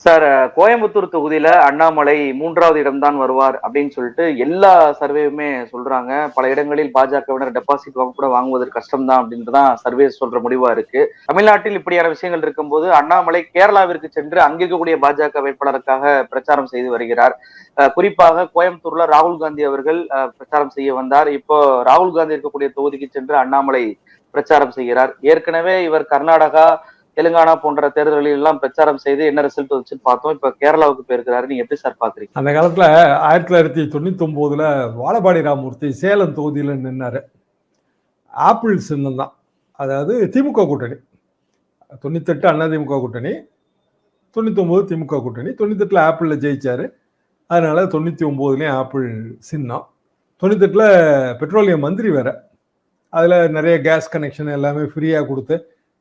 Sir, Coimbatore தொகுதியில அண்ணாமலை 3வது இடம்தான் வருவார் அப்படின்னு சொல்லிட்டு எல்லா சர்வேயுமே சொல்றாங்க. பல இடங்களில் பாஜகவினர் டெபாசிட் கூட வாங்குவது கஷ்டம்தான் அப்படின்றதான் சர்வே சொல்ற முடிவா இருக்கு. தமிழ்நாட்டில் இப்படியான விஷயங்கள் இருக்கும்போது அண்ணாமலை கேரளாவிற்கு சென்று அங்க இருக்கக்கூடிய பாஜக வேட்பாளருக்காக பிரச்சாரம் செய்து வருகிறார். குறிப்பாக கோயம்புத்தூர்ல ராகுல் காந்தி அவர்கள் பிரச்சாரம் செய்ய வந்தார். இப்போ ராகுல் காந்தி இருக்கக்கூடிய தொகுதிக்கு சென்று அண்ணாமலை பிரச்சாரம் செய்கிறார். ஏற்கனவே இவர் கர்நாடகா, தெலுங்கானா போன்ற தேர்தல்களில் எல்லாம் பிரச்சாரம் செய்து என்ன ரிசல்ட் வந்துச்சுன்னு பார்த்தோம். இப்ப கேரளாவுக்கு போயிருக்கிறாரு. நீங்க எப்படி சார் பாக்குறீங்க? அந்த காலத்துல 1999 வாழப்பாடி ராமமூர்த்தி சேலம் தொகுதியில நின்னாரு. ஆப்பிள் சின்னம் தான். அதாவது திமுக கூட்டணி 98 அதிமுக கூட்டணி, 99 திமுக கூட்டணி. 98 ஆப்பிள்ல ஜெயிச்சாரு. அதனால 99லயும் ஆப்பிள் சின்னம். 98 பெட்ரோலியம் மந்திரி வேற. அதுல நிறைய கேஸ் கனெக்ஷன் எல்லாமே ஃப்ரீயா கொடுத்து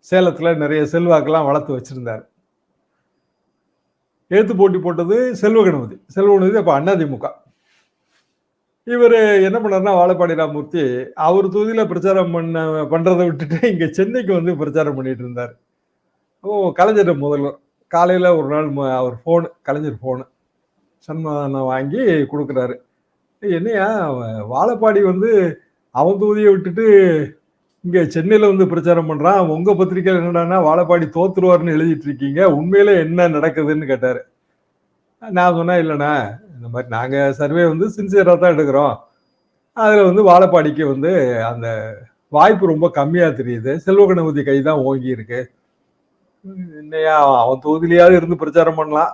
சேலத்துல நிறைய செல்வாக்கெல்லாம் வளர்த்து வச்சிருந்தாரு. எழுத்து போட்டி போட்டது செல்வ கணபதி அப்ப அதிமுக. இவர் என்ன பண்ணாருன்னா, வாழப்பாடி ராமமூர்த்தி அவர் தொகுதியில பிரச்சாரம் பண்றதை விட்டுட்டு இங்க சென்னைக்கு வந்து பிரச்சாரம் பண்ணிட்டு இருந்தார். கலைஞர் முதல்வர் காலையில ஒரு நாள் அவர் கலைஞர் போனு சன்மானம் வாங்கி கொடுக்குறாரு. என்னையா வாழப்பாடி வந்து அவன் தொகுதியை விட்டுட்டு இங்க சென்னையில வந்து பிரச்சாரம் பண்றான், உங்க பத்திரிகையில் என்னடான்னா வாழப்பாடி தோத்துருவார்னு எழுதிட்டு இருக்கீங்க, உண்மையில என்ன நடக்குதுன்னு கேட்டாரு. நான் சொன்னேன், இல்லைண்ணா இந்த மாதிரி நாங்க சர்வே வந்து சின்சியரா தான் எடுக்கிறோம், அதுல வந்து வாழப்பாடிக்கு வந்து அந்த வாய்ப்பு ரொம்ப கம்மியா தெரியுது, செல்வ கணபதி கை தான் ஓங்கி இருக்கு, என்னையா அவன் தொகுதியிலேயாவது இருந்து பிரச்சாரம் பண்ணலாம்,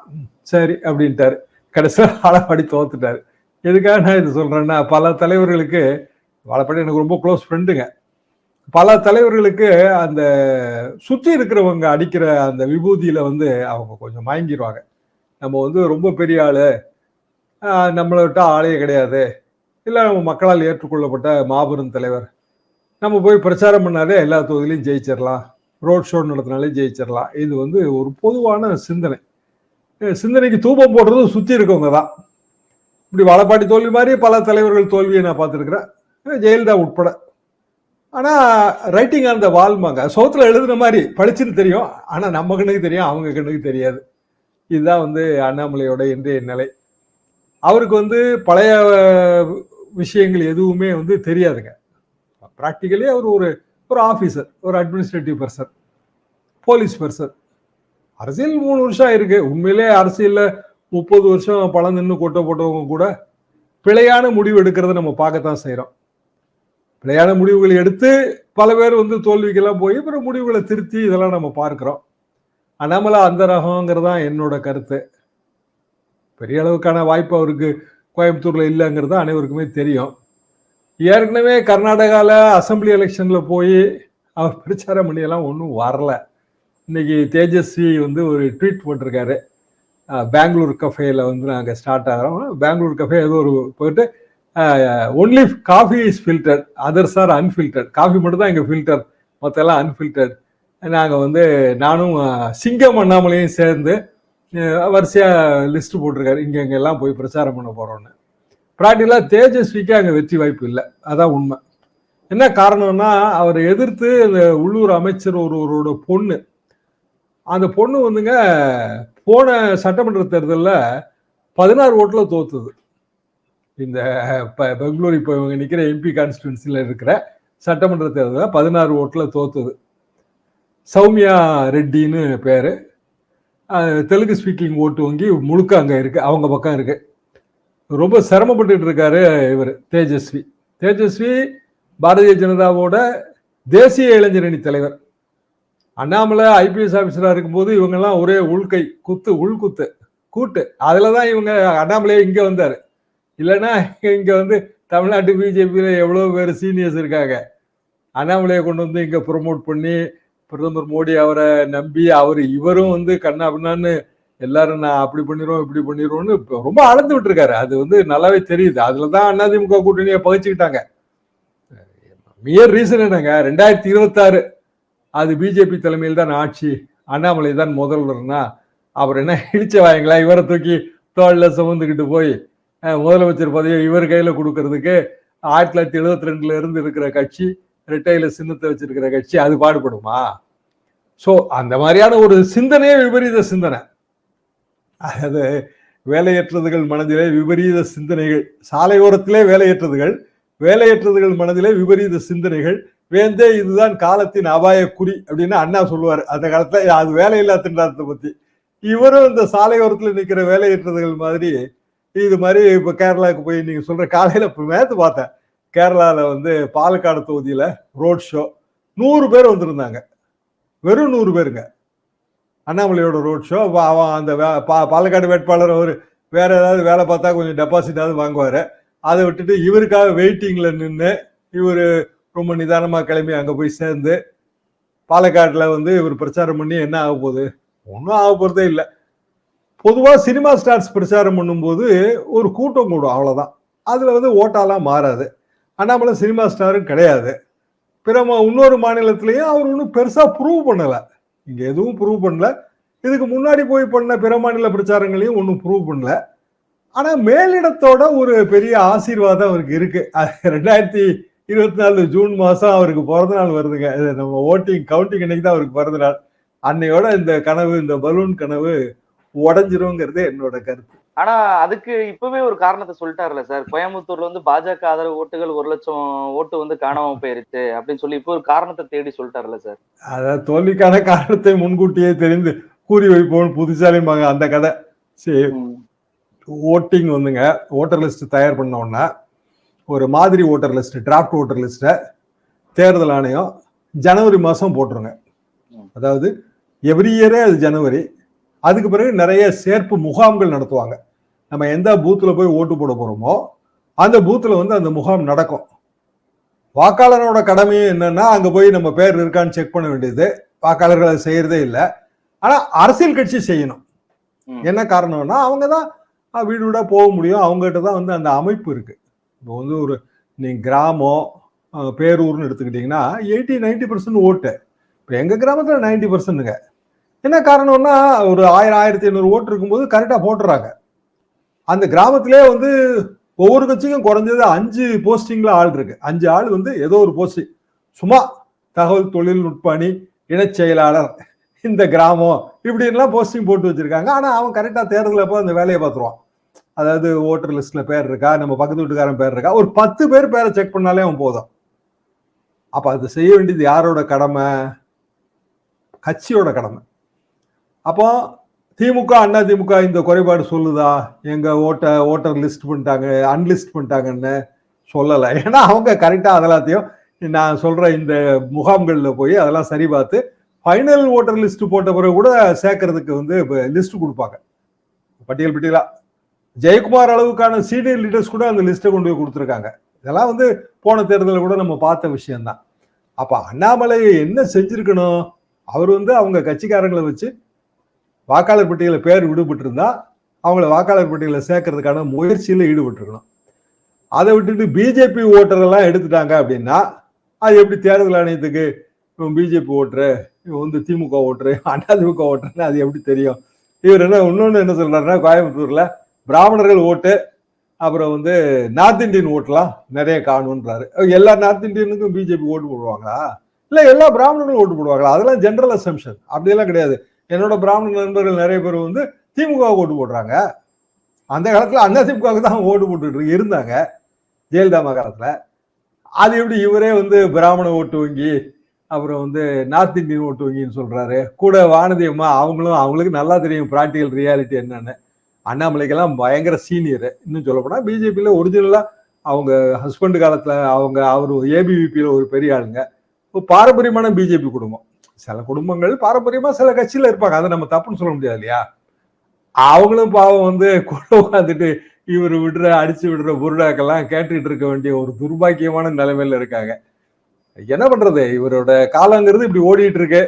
சரி அப்படின்ட்டாரு. கடைசியா வாழப்பாடி தோத்துட்டாரு. எதுக்காக நான் இது சொல்றேன்னா, பல தலைவர்களுக்கு வாழப்பாடி எனக்கு ரொம்ப க்ளோஸ் ஃப்ரெண்டுங்க. பல தலைவர்களுக்கு அந்த சுற்றி இருக்கிறவங்க அடிக்கிற அந்த விபூதியில வந்து அவங்க கொஞ்சம் மயங்கிடுவாங்க. நம்ம வந்து ரொம்ப பெரிய ஆளு, நம்மளை விட்ட ஆளே கிடையாது, இல்லை நம்ம மக்களால் ஏற்றுக்கொள்ளப்பட்ட மாபெரும் தலைவர், நம்ம போய் பிரச்சாரம் பண்ணாலே எல்லா தொகுதியிலையும் ஜெயிச்சிடலாம், ரோட் ஷோ நடத்தினாலே ஜெயிச்சிடலாம். இது வந்து ஒரு பொதுவான சிந்தனை. சிந்தனைக்கு தூபம் போடுறது சுற்றி இருக்கவங்க தான். இப்படி வாழப்பாடி தோல்வி மாதிரி பல தலைவர்கள் தோல்வியை நான் பார்த்துருக்கிறேன், ஜெயலலிதா உட்பட. ஆனா ரைட்டிங் அந்த வால்மாங்க, சோத்துல எழுதுன மாதிரி படிச்சுன்னு தெரியும், ஆனா நம்ம கண்ணுக்கு தெரியும், அவங்க கண்ணுக்கு தெரியாது. இதுதான் வந்து அண்ணாமலையோட இன்றைய நிலை. அவருக்கு வந்து பழைய விஷயங்கள் எதுவுமே வந்து தெரியாதுங்க. பிராக்டிக்கலி அவர் ஒரு ஆபீசர், ஒரு அட்மினிஸ்ட்ரேட்டிவ் பர்சன், போலீஸ் பர்சன். அரசியல் 3 வருஷம் ஆயிருக்கு. உண்மையிலே அரசியல்ல 30 வருஷம் பழம் நின்று கொட்ட போட்டவங்க கூட பிழையான முடிவு எடுக்கிறத நம்ம பார்க்கத்தான் செய்யறோம். பிழையான முடிவுகளை எடுத்து பல பேர் வந்து தோல்விக்கெல்லாம் போய் அப்புறம் முடிவுகளை திருத்தி இதெல்லாம் நம்ம பார்க்கிறோம். அண்ணாமலை அந்த ரகங்கிறதான் என்னோட கருத்து. பெரிய அளவுக்கான வாய்ப்பு அவருக்கு கோயம்புத்தூர்ல இல்லைங்கிறது அனைவருக்குமே தெரியும். ஏற்கனவே கர்நாடகால அசம்பிளி எலெக்ஷன்ல போய் அவர் பிரச்சாரம் பண்ணியெல்லாம் ஒன்றும் வரல. இன்னைக்கு தேஜஸ்வி வந்து ஒரு ட்வீட் போட்டிருக்காரு, பெங்களூர் கஃபேல வந்து நாங்கள் ஸ்டார்ட் ஆகிறோம், பெங்களூர் கஃபே ஏதோ ஒரு போயிட்டு only coffee is filter, others are unfiltered. Coffee மட்டும் தான் எங்கள் ஃபில்டர், மற்ற எல்லாம் அன்ஃபில்டர்ட். நாங்கள் வந்து நானும் சிங்கம் அண்ணாமலையும் சேர்ந்து வரிசையாக லிஸ்ட் போட்டிருக்காரு, இங்கெல்லாம் போய் பிரச்சாரம் பண்ண போகிறோன்னு. ப்ராக்டிக்கலாக தேஜஸ்விக்கு அங்கே வெற்றி வாய்ப்பு இல்லை, அதான் உண்மை. என்ன காரணம்னா, அவரை எதிர்த்து அந்த உள்ளூர் அமைச்சர் ஒருவரோட பொண்ணு, அந்த பொண்ணு வந்துங்க போன சட்டமன்ற தேர்தலில் 16 ஓட்டில் தோத்துது. இந்த பெங்களூர் இப்போ இவங்க நிற்கிற எம்பி கான்ஸ்டிடுவன்சியில் இருக்கிற சட்டமன்ற தேர்தலில் 16 ஓட்டில் தோத்துது. சௌமியா ரெட்டின்னு பேரு, தெலுங்கு ஸ்பீக்கிங் ஓட்டு வங்கி முழுக்க அங்கே இருக்கு, அவங்க பக்கம் இருக்கு. ரொம்ப சிரமப்பட்டு இருக்காரு இவர் தேஜஸ்வி பாரதிய ஜனதாவோட தேசிய இளைஞரணி தலைவர். அண்ணாமலை ஐபிஎஸ் ஆபீசரா இருக்கும்போது இவங்கெல்லாம் ஒரே உள்குத்து கூட்டு, அதுலதான் இவங்க அண்ணாமலையே இங்க வந்தாரு. இல்லைன்னா இங்க வந்து தமிழ்நாட்டு பிஜேபியில எவ்வளவு பேர் சீனியர்ஸ் இருக்காங்க, அண்ணாமலையை கொண்டு வந்து இங்க ப்ரொமோட் பண்ணி பிரதமர் மோடி அவரை நம்பி இவரும் வந்து கண்ணா அப்படின்னான்னு எல்லாரும் நான் அப்படி பண்ணிடுவோம் இப்படி பண்ணிடுவோம்னு ரொம்ப அளந்து விட்டுருக்காரு. அது வந்து நல்லாவே தெரியுது. அதுலதான் அதிமுக கூட்டணியை பகிச்சுக்கிட்டாங்க. மியர் ரீசன் என்னங்க, 2026 அது பிஜேபி தலைமையில் தான் ஆட்சி, அண்ணாமலை தான் முதல்வர்னா அவர் என்ன இடிச்ச வாங்களா, இவரை தூக்கி தோல்ல சுமந்துக்கிட்டு போய் முதலமைச்சர் பதவியை இவர் கையில கொடுக்கறதுக்கு 1972 இருந்து இருக்கிற கட்சி, ரெட்டையில சின்னத்தை வச்சிருக்கிற கட்சி அது பாடுபடுமா? சோ அந்த மாதிரியான ஒரு சிந்தனையே விபரீத சிந்தனை. அதாவது வேலையற்றதுகள் மனதிலே விபரீத சிந்தனைகள், சாலையோரத்திலே வேலையற்றதுகள் மனதிலே விபரீத சிந்தனைகள், வேந்தே இதுதான் காலத்தின் அபாய குறி அப்படின்னு அண்ணா சொல்லுவார் அந்த காலத்துல. அது வேலையில்லா திண்டாட்டத்தை பத்தி. இவரும் இந்த சாலையோரத்துல நிக்கிற வேலையற்றதுகள் மாதிரி இது மாதிரி இப்ப கேரளாவுக்கு போய் நீங்க சொல்ற காலையில மேத்து பார்த்தேன். கேரளால வந்து பாலக்காடு தொகுதியில ரோட் ஷோ 100 பேர் வந்திருந்தாங்க. வெறும் 100 பேருங்க. அண்ணாமலையோட ரோட் ஷோ. அவன் அந்த பாலக்காடு வேட்பாளர் அவர் வேற ஏதாவது வேலை பார்த்தா கொஞ்சம் டெபாசிட்டாவது வாங்குவாரு. அதை விட்டுட்டு இவருக்காக வெயிட்டிங்ல நின்று இவர் ரொம்ப நிதானமா கிளம்பி அங்க போய் சேர்ந்து பாலக்காட்டுல வந்து இவர் பிரச்சாரம் பண்ணி என்ன ஆக போகுது? ஒன்றும் ஆக போறதே இல்லை. பொதுவா சினிமா ஸ்டார்ஸ் பிரச்சாரம் பண்ணும்போது ஒரு கூட்டம் கூடும், அவ்வளவுதான். அதுல வந்து ஓட்டாலாம் மாறாது. அண்ணாமலை சினிமா ஸ்டாரும் கிடையாது. பிற இன்னொரு மாநிலத்திலையும் அவர் ஒன்றும் பெருசா ப்ரூவ் பண்ணல. இங்க எதுவும் ப்ரூவ் பண்ணல. இதுக்கு முன்னாடி போய் பண்ண பிற மாநில பிரச்சாரங்களையும் ஒன்றும் ப்ரூவ் பண்ணல. ஆனா மேலிடத்தோட ஒரு பெரிய ஆசீர்வாதம் அவருக்கு இருக்கு. 2024 ஜூன் மாசம் அவருக்கு பிறந்த நாள் வருதுங்க. நம்ம ஓட்டிங் கவுண்டிங் அன்னைக்கு தான் அவருக்கு பிறந்த நாள். அன்னையோட இந்த கனவு, இந்த பலூன் கனவு உடஞ்சிருங்கிறது என்னோட கருத்து. ஆனா அதுக்கு இப்பவே ஒரு காரணத்தை சொல்லிட்டாருல சார். கோயம்புத்தூர்ல வந்து பாஜக ஆதரவு ஓட்டுகள் 1 லட்சம் ஓட்டு வந்து காணாம போயிருச்சு அப்படின்னு சொல்லி இப்போ ஒரு காரணத்தை தேடி சொல்லிட்டாருல சார். அதாவது தோல்விக்கான காரணத்தை முன்கூட்டியே தெரிந்து கூறி வைப்போம் புதுசாலிம்பாங்க அந்த கதை. சரி, ஓட்டிங் வந்துங்க, ஓட்டர் லிஸ்ட் தயார் பண்ணோம்னா ஒரு மாதிரி ஓட்டர் லிஸ்ட், டிராஃப்ட் ஓட்டர் லிஸ்ட்டை தேர்தல் ஆணையம் ஜனவரி மாதம் போட்டுருங்க. அதாவது எவ்ரி இயரே அது ஜனவரி. அதுக்கு பிறகு நிறைய சேர்ப்பு முகாம்கள் நடத்துவாங்க. நம்ம எந்த பூத்தில் போய் ஓட்டு போட போகிறோமோ அந்த பூத்தில் வந்து அந்த முகாம் நடக்கும். வாக்காளரோட கடமையும் என்னன்னா அங்கே போய் நம்ம பேர் இருக்கான்னு செக் பண்ண வேண்டியது. வாக்காளர்கள் அதை செய்யறதே இல்லை. ஆனால் அரசியல் கட்சி செய்யணும். என்ன காரணம்னா அவங்க தான் வீடு வீடாக போக முடியும். அவங்ககிட்ட தான் வந்து அந்த அமைப்பு இருக்கு. இப்போ வந்து ஒரு நீங்கள் கிராமம் பேரூர்னு எடுத்துக்கிட்டிங்கன்னா 80-90% ஓட்டு. இப்போ எங்கள் கிராமத்தில் 90%ங்க. என்ன காரணம்னா ஒரு 1000-1500 ஓட்டு இருக்கும்போது கரெக்டாக போட்டுறாங்க. அந்த கிராமத்திலே வந்து ஒவ்வொரு கட்சிக்கும் குறைஞ்சது 5 போஸ்டிங்ல ஆள் இருக்கு. 5 ஆள் வந்து ஏதோ ஒரு போஸ்டிங், சும்மா தகவல் தொழில்நுட்ப அணி, இணைச் செயலாளர், இந்த கிராமம், இப்படின்லாம் போஸ்டிங் போட்டு வச்சிருக்காங்க. ஆனால் அவன் கரெக்டாக தேர்தலில் போய் அந்த வேலையை பார்த்துருவான். அதாவது ஓட்டர் லிஸ்ட்ல பேர் இருக்கா, நம்ம பக்கத்து வீட்டுக்காரன் பேர் இருக்கா, ஒரு 10 பேர் பேரை செக் பண்ணாலே அவன் போதும். அப்ப அது செய்ய வேண்டியது யாரோட கடமை? கட்சியோட கடமை. அப்போ திமுக, அண்ணா திமுக இந்த குறைபாடு சொல்லுதா? எங்க ஓட்டர் லிஸ்ட் பண்ணிட்டாங்க, அன்லிஸ்ட் பண்ணிட்டாங்கன்னு சொல்லலை. ஏன்னா அவங்க கரெக்டா அதெல்லாத்தையும் நான் சொல்ற இந்த முகாம்கள்ல போய் அதெல்லாம் சரி பார்த்து ஃபைனல் ஓட்டர் லிஸ்ட் போட்ட பிறகு கூட சேர்க்கறதுக்கு வந்து லிஸ்ட் கொடுப்பாங்க, பட்டியல் பட்டியலா. ஜெயக்குமார் அளவுக்கான சீனியர் லீடர்ஸ் கூட அந்த லிஸ்ட்டை கொண்டு போய் கொடுத்துருக்காங்க. இதெல்லாம் வந்து போன தேர்தலில் கூட நம்ம பார்த்த விஷயம்தான். அப்ப அண்ணாமலை என்ன செஞ்சிருக்கணும்? அவர் வந்து அவங்க கட்சிக்காரங்களை வச்சு வாக்காளர் பட்டியல பேர் விடுபட்டு இருந்தா அவங்கள வாக்காளர் பட்டியல சேர்க்கறதுக்கான முயற்சியில ஈடுபட்டிருக்கணும். அதை விட்டுட்டு பிஜேபி ஓட்டர் எல்லாம் எடுத்துட்டாங்க அப்படின்னா அது எப்படி தேர்தல் ஆணையத்துக்கு இவன் பிஜேபி ஓட்டுரு, இவன் வந்து திமுக ஓட்டுரு, அதிமுக ஓட்டுருன்னு அது எப்படி தெரியும்? இவர் இன்னொன்னு என்ன சொல்றாருன்னா, கோயம்புத்தூர்ல பிராமணர்கள் ஓட்டு, அப்புறம் வந்து நார்த் இந்தியன் ஓட்டுலாம் நிறைய காணுன்றாரு. எல்லா நார்த் இந்தியனுக்கும் பிஜேபி ஓட்டு போடுவாங்களா? இல்ல எல்லா பிராமணர்களும் ஓட்டு போடுவாங்களா? அதெல்லாம் ஜெனரல் அசம்ஷன். அப்படியெல்லாம் கிடையாது. என்னோட பிராமண நண்பர்கள் நிறைய பேர் வந்து திமுக ஓட்டு போடுறாங்க. அந்த காலத்துல அதிமுகவுக்கு தான் ஓட்டு போட்டு இருந்தாங்க ஜெயலலிதா காலத்துல. அது எப்படி இவரே வந்து பிராமண ஓட்டு வங்கி, அப்புறம் வந்து நார்த் இந்தியன் ஓட்டு வங்கின்னு சொல்றாரு? கூட வானதி அம்மா அவங்களுக்கு நல்லா தெரியும் பிராக்டிகல் ரியாலிட்டி என்னன்னு. அண்ணாமலைக்கெல்லாம் பயங்கர சீனியர். இன்னும் சொல்ல போனா பிஜேபியில ஒரிஜினலா அவங்க ஹஸ்பண்ட் காலத்துல அவர் ஏபிவிபியில ஒரு பெரிய ஆளுங்க. பாரம்பரியமான பிஜேபி குடும்பம். சில குடும்பங்கள் பாரம்பரியமா சில கட்சியில இருப்பாங்க, அதை நம்ம தப்புன்னு சொல்ல முடியாது இல்லையா? அவங்களும் பாவம் வந்து கூட உட்காந்துட்டு இவர் அடிச்சு விடுற புருடாக்கெல்லாம் கேட்டுட்டு இருக்க வேண்டிய ஒரு துர்பாக்கியமான நிலைமையில இருக்காங்க. என்ன பண்றது? இவரோட காலங்கிறது இப்படி ஓடிட்டு இருக்கு.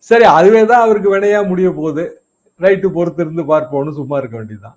சரி, அதுவே தான் அவருக்கு வினையா முடிய போகுது. ரைட்டு, பொறுத்து இருந்து பார்ப்போம்னு சும்மா இருக்க வேண்டியதுதான்.